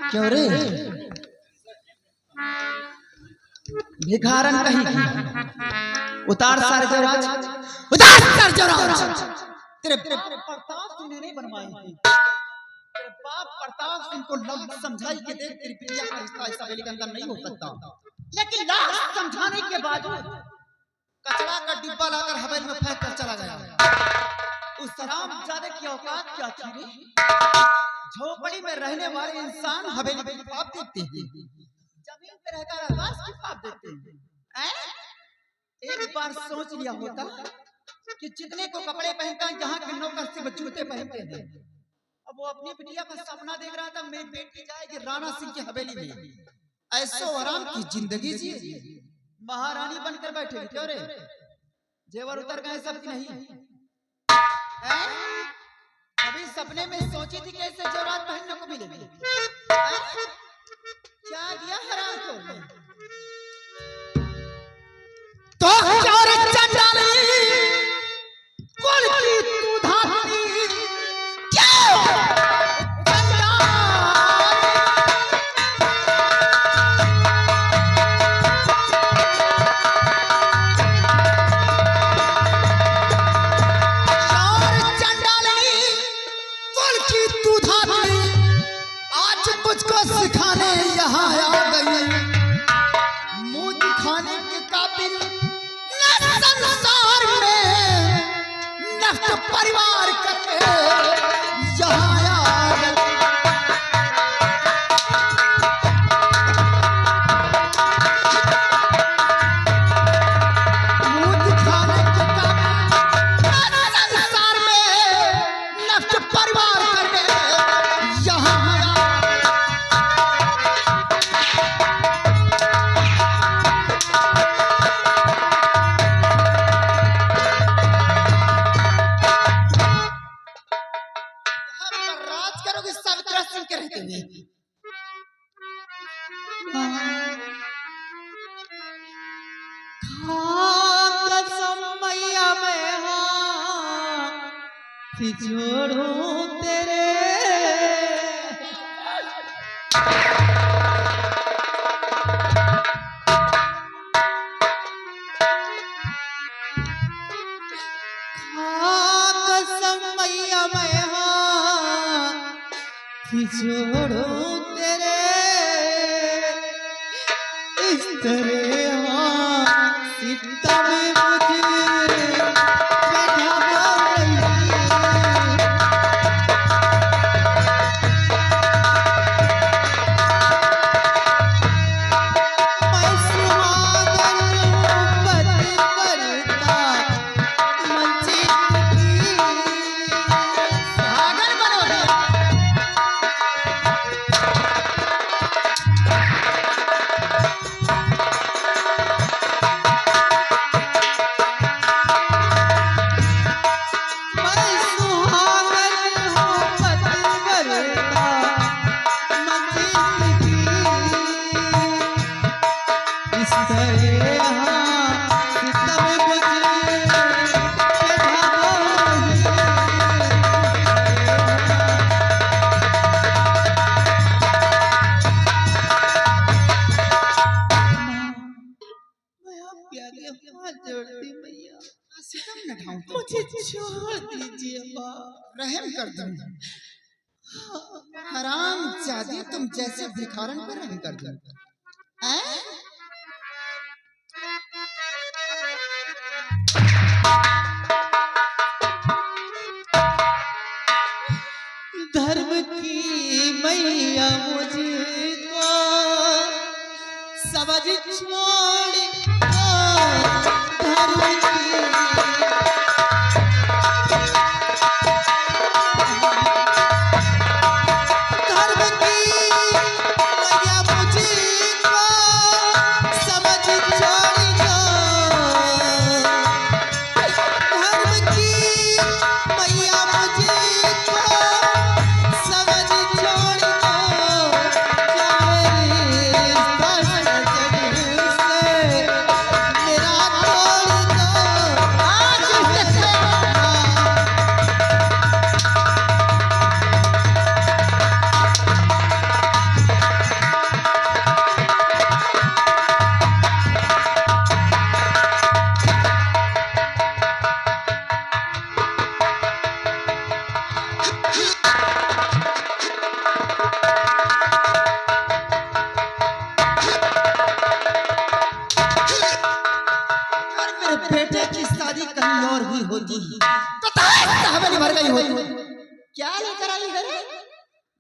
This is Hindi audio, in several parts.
क्यों रे भिखारन कहीं की उतार सारे जवराज, उतार सारे जवराज। तेरे प्रताप तूने नहीं बनवाई, तेरे बाप प्रताप सिंह को लग समझाई के देख तेरी बिटिया का रिश्ता ऐसा हवेली के अंदर नहीं हो सकता, लेकिन लाख समझाने के बावजूद कचरा का डिब्बा लाकर हवेली में फेंक कर चला गया। उस हरामजादे की औकात क्या थी रे? झोपड़ी में रहने वाले इंसान हवेली में पाप देखते हैं, जमीन पे रहकर आकाश की पाप देखते हैं। एक बार सोच लिया होता कि जितने को कपड़े पहनता है यहाँ के नौकर से जूते पहनते हैं। अब वो अपनी बिटिया का सपना देख रहा था, मेरी बेटी जाएगी राणा सिंह की हवेली में, ऐसो आराम की जिंदगी जी महारानी बनकर बैठेगी। क्यों रे जेवर उतर गए सब की नहीं? अभी सपने में सोची थी कैसे जेवरात पहनने को मिलेगी, क्या दिया हराम को तो चोर चंडाली कौन की तू धानी क्यों सिखाने यहाँ आ गई, मुँह दिखाने के काबिल न संसार में नष्ट परिवार करके यहाँ आ गई। मुँह दिखाने के काबिल न संसार में नष्ट परिवार करके यहाँ जोड़ूं तेरे कसम मैया मैं जोड़ूं तेरे इस तरह सीता में मुझे मुझे छोड़ दीजिए, रहम कर दो। हराम जादी तुम जैसे भिखारन पर रहम कर दो। धर्म की मैया मुझको समझ छोड़ धर्म की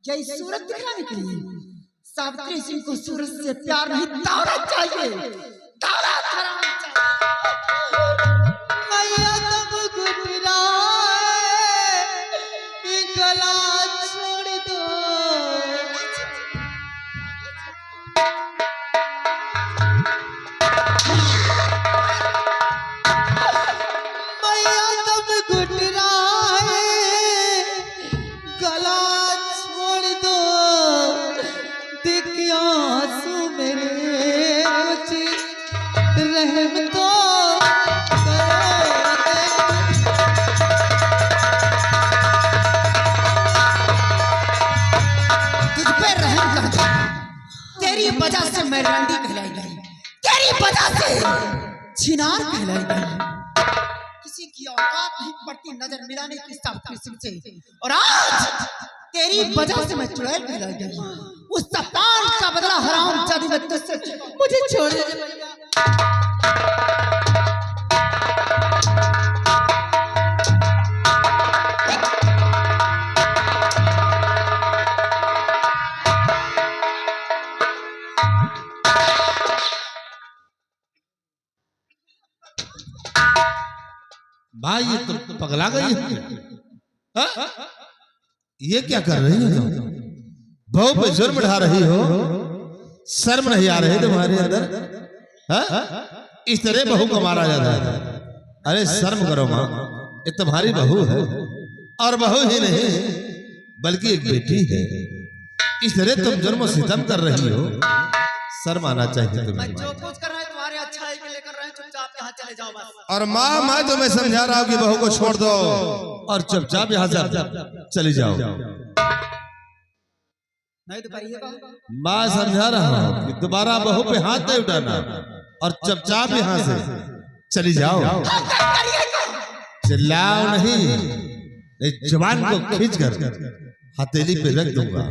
यही सूरत दिखलाने के लिए सावित्री सिंह को सूरत से प्यार नहीं दौलत चाहिए, दौलत हराम चाहिए। मैया तब गुजराए गला छोड़ दो, मैया तब गुजराए गला छोड़ दो, देखियो आंसू मेरे रहम तो तुझ पे रहम करता, तेरी वजह से मैं रंडी कहलाई गई, तेरी वजह से छिनार कहलाई गई। किसी की औकात नहीं पड़ती नजर मिलाने की सावित्री सिंह से, और आज तेरी वजह से मैं चुड़ैल कहलाई गई। उस सपान का बदला हराम जादी में तुझसे मुझे छोड़ दे। भाई ये तो पगला गई है। ये क्या कर रही हो? बहू पे जुर्म ढा रही हो, शर्म नहीं आ रही तुम्हारे अंदर? इस तरह बहू को मारा जाता है? अरे शर्म करो माँ, ये तुम्हारी बहू है, और बहू ही नहीं बल्कि एक बेटी है। इस तरह तुम जुर्म सितम कर रही हो, शर्म आना चाहिए तुम्हें। जो कुछ कर रहे हैं तुम्हारे अच्छाई के लिए कर रहे हैं, चुपचाप यहाँ चले जाओ बस। और माँ मैं तुम्हें समझा रहा हूँ कि बहू को छोड़ दो और चुपचाप यहाँ से चली जाओ। नहीं तो करिएगा। मैं समझा रहा हूँ कि दोबारा बहू पे हाथ नहीं उठाना और चुपचाप यहाँ से चली जाओ। चिल्लाओ नहीं, जवान को खींच कर हथेली पे रख दूंगा।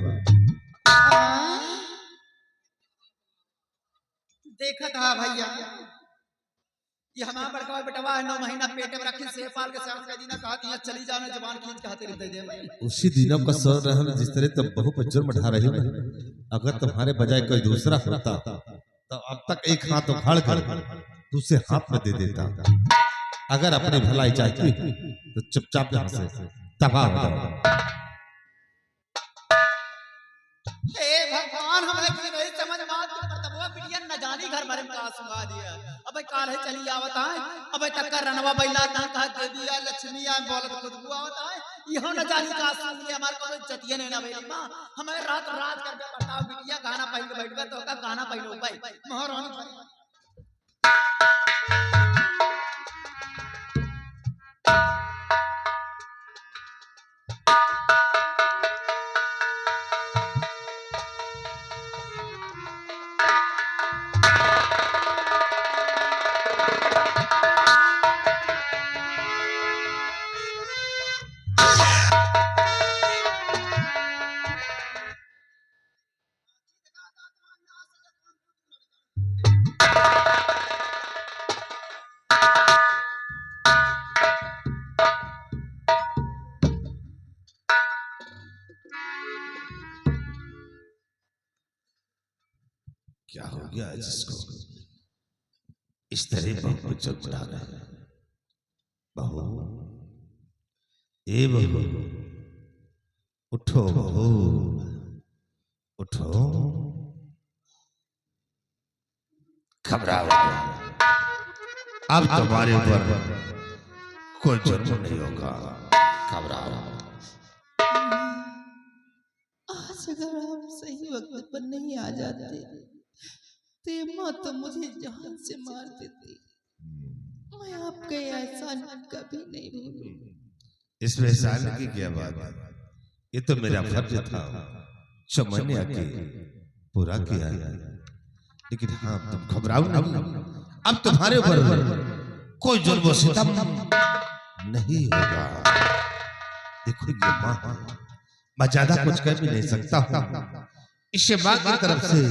देखा था भैया, ये हमारा बड़का बेटवा है, 9 महीना पेट में रखी से पाल के साथ दिन कहा दिया चली जाओ, जवान खींच के हथेली दे दे भाई। उसी दिनों का सर रहन जिस तरह तुम बहू पर जुर्म ढा रही हो, अगर तुम्हारे बजाय कोई दूसरा होता तो अब तक एक हाथ उखाड़ कर दूसरे हाथ में दे देता। अगर अपनी भलाई चाहती तो चुपचाप यहाँ से तबाह हो जाओ। हे भगवान, हमें की नहीं समझ बात के परतबवा बिटिया न जानी घर भरे में का सुगा दिया। अबे काल है चली आवत है, अबे तक्कर रनवा बैला ना कहा देवी आ लक्ष्मी आ बोलत खुदबू आवत है। इहो न जानी का सुन ले हमार को जतिये नहीं ना बेली मां। हमें रात रात करके बताओ बिटिया गाना पहन के बैठ गए तो का गाना पहनो भाई महारानी। क्या हो गया जिसको इस तरह बहू को चुपड़ा रहे? बहू, ए बहू, उठो बहू, उठो, घबराओ, अब तुम्हारे ऊपर कोई जुर्म नहीं होगा, घबराओ। आज अगर आप सही वक्त पर नहीं आ जाते तो माँ तो मुझे जान से मार देती। मैं आपके एहसान कभी नहीं भूलूंगी। इसमें एहसान की क्या बात है? ये तो मेरा फर्ज था जो मैंने आके पूरा किया है। लेकिन हाँ, तुम घबराओ नहीं, अब तुम्हारे ऊपर कोई जुल्म सितम नहीं होगा। देखो ये माँ, मैं ज्यादा कुछ कह भी नहीं सकता हूँ। इससे माँ की तरफ से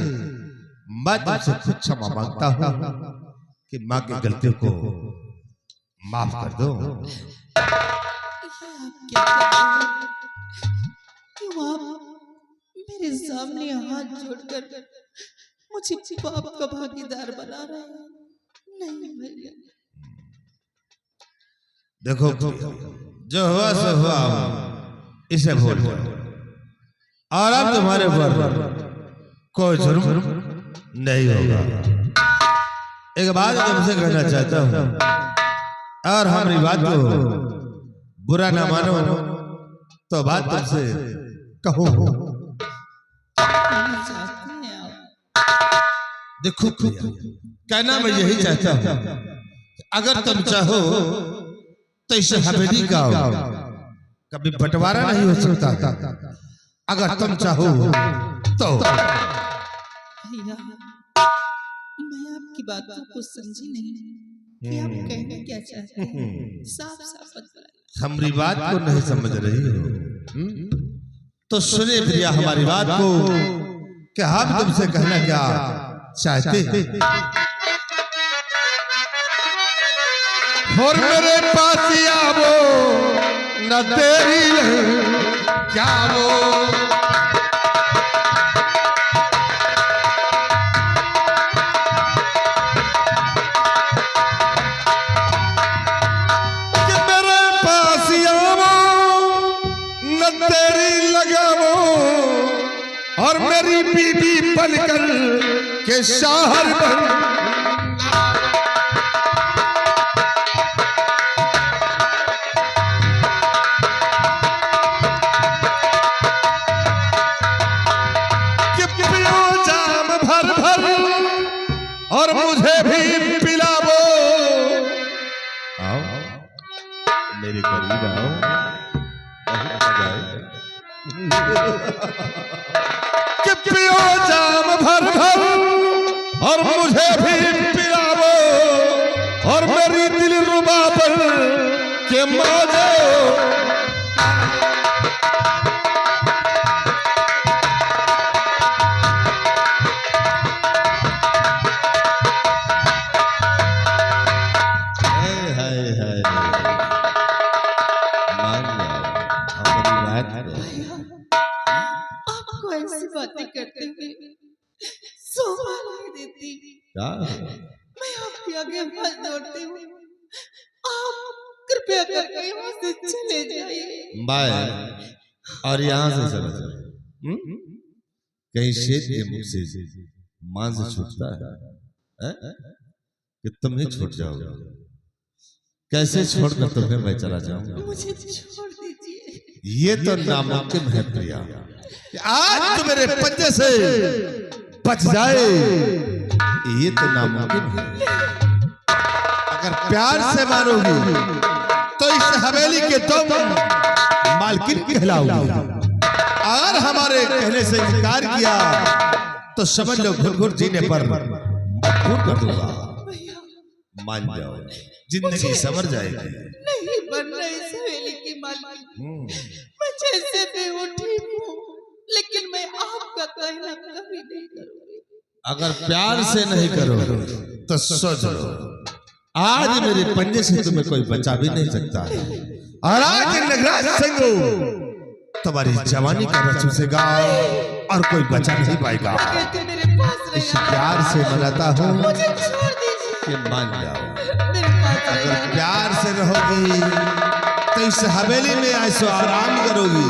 मैं तुमसे कुछ क्षमा मांगता हूँ कि माँ की गलतियों को माफ कर दो। क्यों आप मेरे सामने हाथ जोड़कर मुझे पाप का भागीदार बना रहे हैं। नहीं भैया, देखो जो हुआ सो हुआ, इसे भूल जाओ और अब तुम्हारे ऊपर कोई जुर्म नहीं होगा। एक बात तुमसे कहना चाहता हूं और हमारी बात को बुरा ना मानो तो बात तुमसे कहूं। देखो कहना मैं यही चाहता हूं, अगर तुम चाहो तो इस हवेली का कभी बंटवारा नहीं हो सकता। अगर तुम चाहो तो। भैया, मैं आपकी बातों को समझी नहीं कि आप कहना क्या चाहते हैं। साफ साफ बताइए। हमारी बात को नहीं समझ रही हो तो सुने प्रिया हमारी बात को कि हम तुमसे कहना क्या चाहते हैं। और मेरे पास आवो न तेरी क्या वो और मेरी बीबी बनकर के शाहर बन। कि पियो जाम भर भर और मुझे भी पिलावो। आओ मेरे करीब आओ, कि पियो जाम भर भर और मुझे भी पिलावो और मेरी दिल रुबा पर के मौजो। हाय हाय मान जाओ हमारी बात को। आपको ऐसी बातें करते हुए शोभा नहीं देती। क्या मैं आपके आगे हाथ जोड़ती हूँ, आप कृपया करके यहाँ से चले जाइए। बाय और यहाँ से चला जाए। कहीं शेर के मुख से मांस छूटता है कि तुम ही छूट जाओगे। कैसे छोड़कर तुम्हें मैं चला जाऊंगा? मुझे छोड़ दीजिए। ये तो नामुमकिन है प्रिया। आज तो मेरे पंजे से बच जाए, ये तो नामुमकिन है। अगर प्यार से मानोगी तो इस हवेली के तुम मालकिन कहलाओगी। अगर हमारे कहने से इनकार किया तो समझ लो घुट-घुट जीने पर मजबूर कर दूंगा। मान जाओ, जिंदगी संवर जाएगी। नहीं बनना इस हवेली की मालकिन। मैं जैसे भी हूँ ठीक हूँ, लेकिन मैं आपका कहना कभी नहीं करूँगी। अगर प्यार से नहीं करोगे तो सोच लो, आज मेरे पंजे से तुम्हें कोई बचा भी नहीं सकता है। और आज नगराज सिंह तुम्हारी जवानी का रस चूसेगा और कोई बचा नहीं पाएगा। इस प्यार से मनाता हूँ कि मान जाओ। अगर प्यार से रहोगी तो इस हवेली में ऐसो आराम करोगी।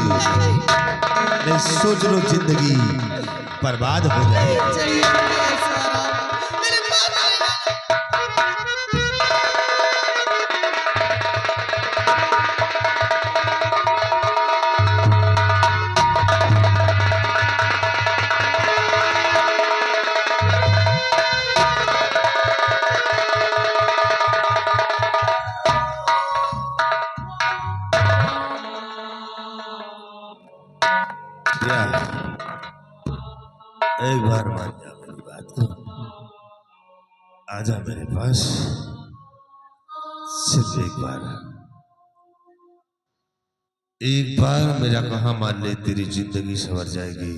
नहीं सोच लो जिंदगी बर्बाद हो जाएगी। एक बार मान जा मेरी बात को, आजा मेरे पास सिर्फ एक बार मेरा कहा मान ले, तेरी जिंदगी संवर जाएगी।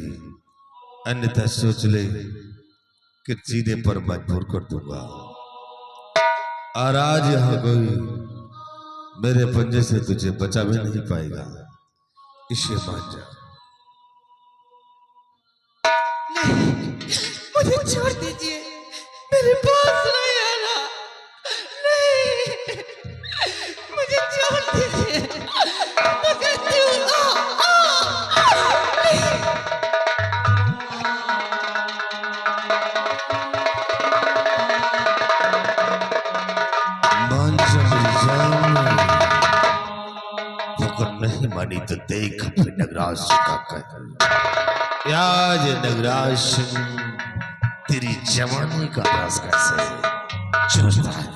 अन्यथा सोच ले कि जीने पर मजबूर कर दूंगा। और आज यहाँ कोई मेरे पंजे से तुझे बचा भी नहीं पाएगा। इसे मान जा। मुझे छोड़ दीजिए, मेरे पास नहीं आना, नहीं, मुझे छोड़ दीजिए, मैं कहती हूँ नहीं मानी तो देख अपने नगराज का कर। आज नगराज सिंह तेरी जवानी का राज कैसे चूसता है।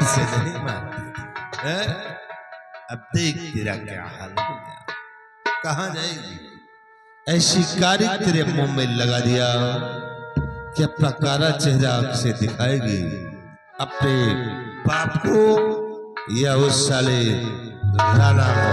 से नहीं मानती है? अब देख तेरा क्या हाल हो गया, कहाँ जाएगी? ऐसी कारी तेरे मुंह में लगा दिया कि अपना काला चेहरा आंख से दिखाएगी अपने बाप को या उस साले राणा को।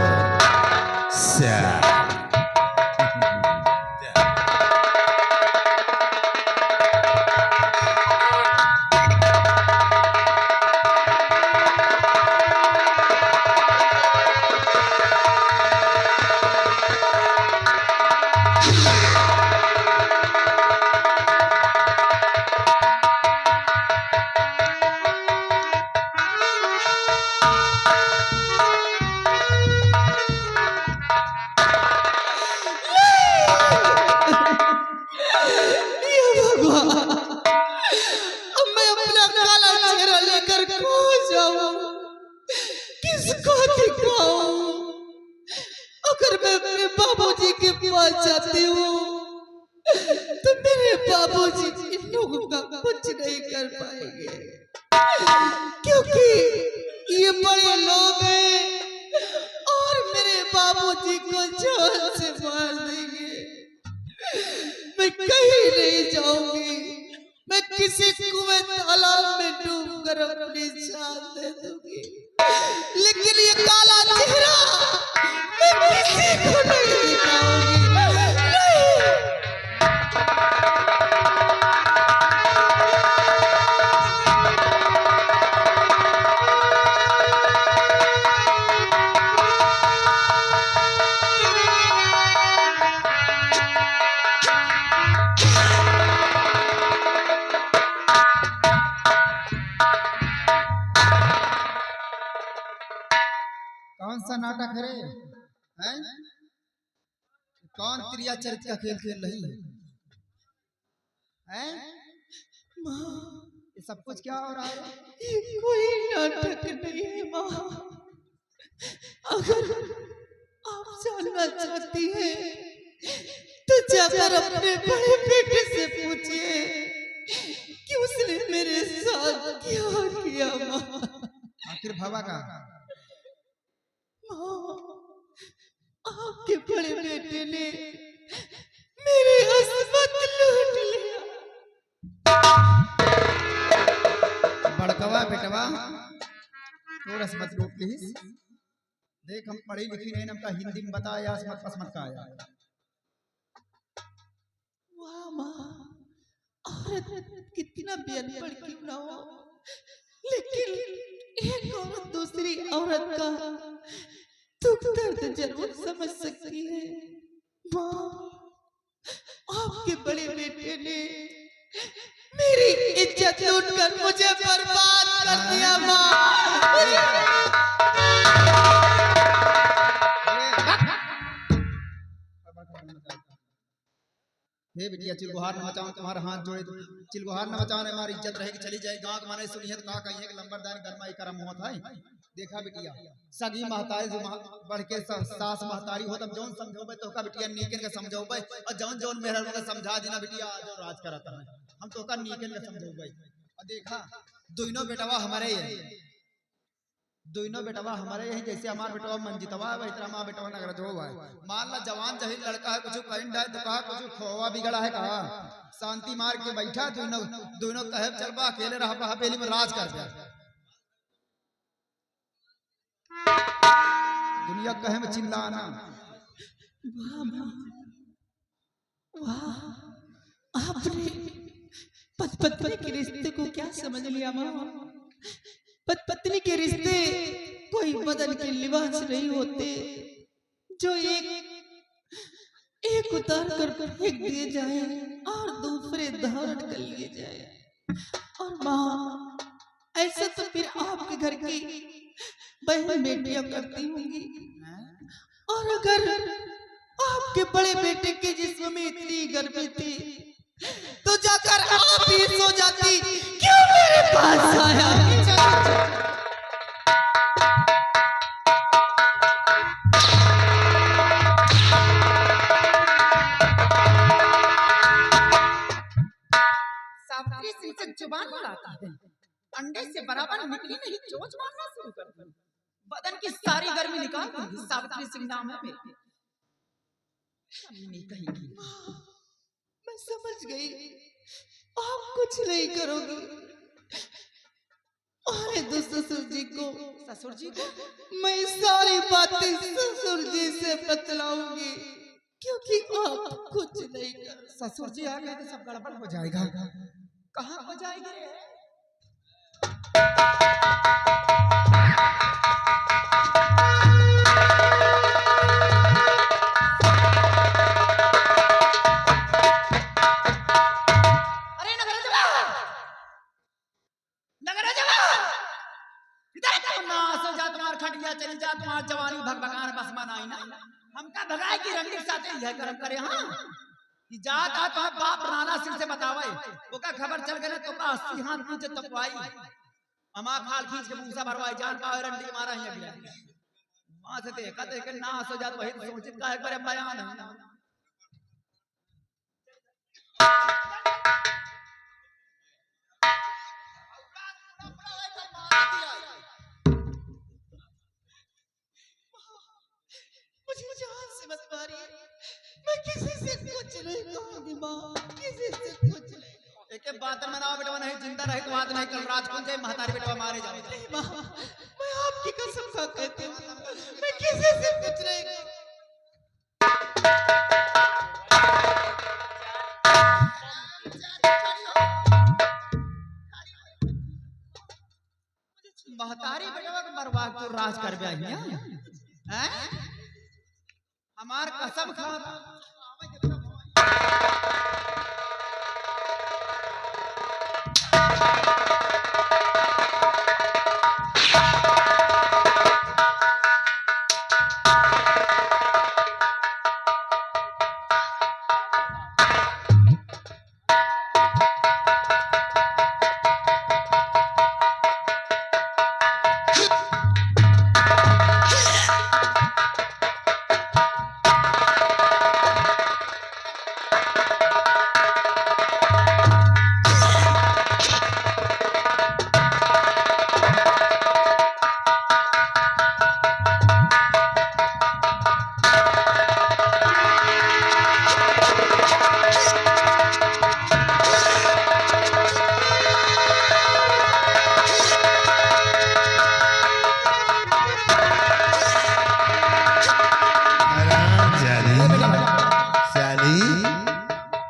बाबूजी के पास जाती हूँ तो मेरे बाबूजी इन लोगों का कुछ नहीं कर पाएंगे, क्योंकि ये बड़े लोग हैं और मेरे बाबूजी को जान से मार देंगे। मैं कहीं नहीं जाऊंगी, मैं किसी कुएं तालाब में डूब कर अपनी जान दे दूंगी, लेकिन ये काला चेहरा मैं किसी को नहीं दिखाऊंगी। कौन सा नाटक है रे? हैं? कौन त्रिया चरित्र का खेल खेल रही है? हैं? माँ, ये सब कुछ क्या हो रहा है? ये कोई नाटक नहीं है माँ। अगर आप जानना चाहती हैं तो जाकर अपने बड़े बेटे से पूछिए कि उसने मेरे साथ क्या किया माँ। आखिर भवा का आपके बड़े बेटे ने मेरी अस्मत लूट लिया। बड़कवा बेटवा तो अस्मत लूट ली। देख हम पढ़ी लिखी नहीं, हमका हिंदी में बताया अस्मत पसमत का आया। वाह माँ, औरत कितना बेअदब क्यों ना हो, लेकिन एक औरत दूसरी औरत का दुख दर्द जरूर समझ सकती है। माँ, आपके बड़े बेटे ने मेरी इज्जत लूटकर मुझे बर्बाद कर दिया माँ। हे बिटिया, चिलगोहार न मचाओ, तुम्हारा हाथ जोड़े। चिलगोहार न मचाओ, हमारी इज्जत रहेगी चली जाए। गांव माने सुनी है तो कहा कहीं है लंबरदारी गरमाई करम होत है। देखा बिटिया, सगी महतारी जो बढ़ के सास महतारी हो तब जौन समझोबे तो का बिटिया नीकन के समझोबे, और जौन जौन मेहरा के समझा देना बिटिया जो राज करता है हम तो का नीकन के समझोबे। और देखा दोनों बेटवा हमारे दोनों बेटवा हमारे यही जैसे हमार बेटवा मंजितवा है इतना हमारा बेटवा नगर जो है मान ला जवान जही लड़का है कुछ कहीं है तो कहा कुछ खोवा बिगड़ा है कहा शांति मार के बैठा दोनों दोनों कहे चल बा अकेले रहा हवेली में राज कर दे दुनिया कहे में चिल्लाना आपने पत्नी के रिश्ते को क्या समझ लिया माँ? पत्नी के रिश्ते कोई बदन के लिबास नहीं होते जो एक उतार कर फेंक दिए जाए और दूसरे धारण कर लिए जाए। और माँ ऐसा तो फिर आपके घर की बहन बेटियां करती होंगी। और अगर आपके बड़े बेटे के जिस्म में इतनी गर्मी थी तो जाकर आप ही सो जाती, क्यों मेरे पास आया? सावित्री सिंह से जुबान लड़ाती है, अंडे से बराबर निकली नहीं चोंच मारना शुरू कर दी, बदन की सारी गर्मी निकाल दी। सावित्री सिंह नाम है मेरे, नहीं कहेंगी। मैं समझ गई आप कुछ नहीं करोगे। अरे दो ससुर जी को मैं सारी बातें ससुर जी से बतलाऊंगी क्योंकि आप कुछ नहीं कर। ससुर जी आ गए तो सब गड़बड़ हो जाएगा। कहाँ हो जाएगी? चली जा तुम्हार जवानी भगभगान बस मनाई ना हमका भगाए की रंगीन साथे यह कर्म करे। हाँ जात आ तो बाप राणा सिंह से बतावे ओका खबर चल गए तो का 80 हाथ नीचे तपवाई अमा खाल खींच के मूसा भरवाई जान पावे रंडी मारा ही अगला वहां से देखा देख ना सो जात वही सोचित का एक बार बयान है। मुझे जान से मत मारिए, मैं किसी से कुछ नहीं कहूंगी माँ, किसी से कुछ नहीं। एक बात में ना बेटा नहीं जिंदा रहे तो बात नहीं कल रात को जाए महतारी बेटा मारे जाए। नहीं माँ, मैं आपकी कसम खा कहती हूँ मैं किसी से कुछ नहीं। महतारी बेटा को मरवा तो राज कर ब्याही हैं हमार कसम खा।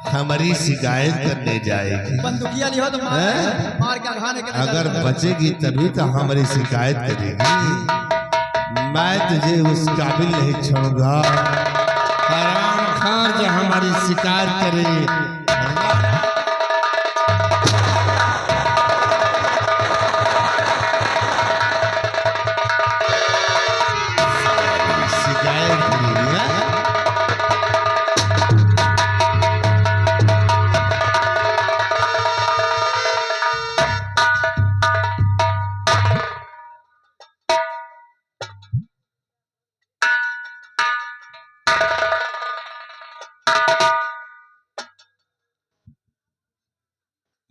हमारी शिकायत करने जाएगी। बंदूकिया लियो तो मार के खाने के अगर बचेगी तभी तो हमारी शिकायत करेगी। मैं तुझे उस काबिल नहीं छोड़ूंगा। हराम खार जो हमारी शिकायत करे शिकायत करेगी।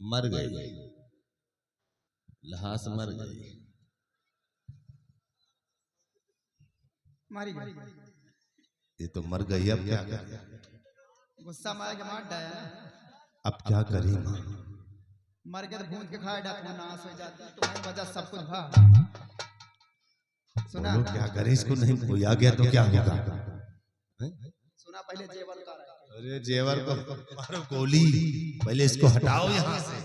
मर गई, लहास मर गई। मारी गई। ये तो मर गई, अब क्या करें? गुस्सा मार के मार डाया। अब क्या करें माँ? मर के तो भूंज के खाए डाकू नाश हो जाती। तुम्हारी वजह सब कुछ भा। सुना बोलो क्या करें इसको? नहीं कोई आ गया तो क्या होगा? सुना पहले जेवर का रहा। अरे जेवर को मारो गोली, पहले इसको हटाओ यहाँ से।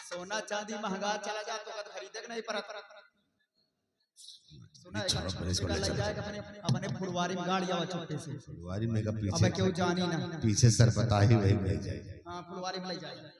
सोना चांदी महंगा चला जा तो कद खरीदे के नहीं परत। सुना छोड़ो, पहले इसको ले चलो। जाएगा अपने फुलवारी में गाड़ी आवा चुपके से। फुलवारी में का अबे पीछे क्यों जानी ना। पीछे सर पता ही वही ले जाए। हाँ फुलवारी में ले जाएगा।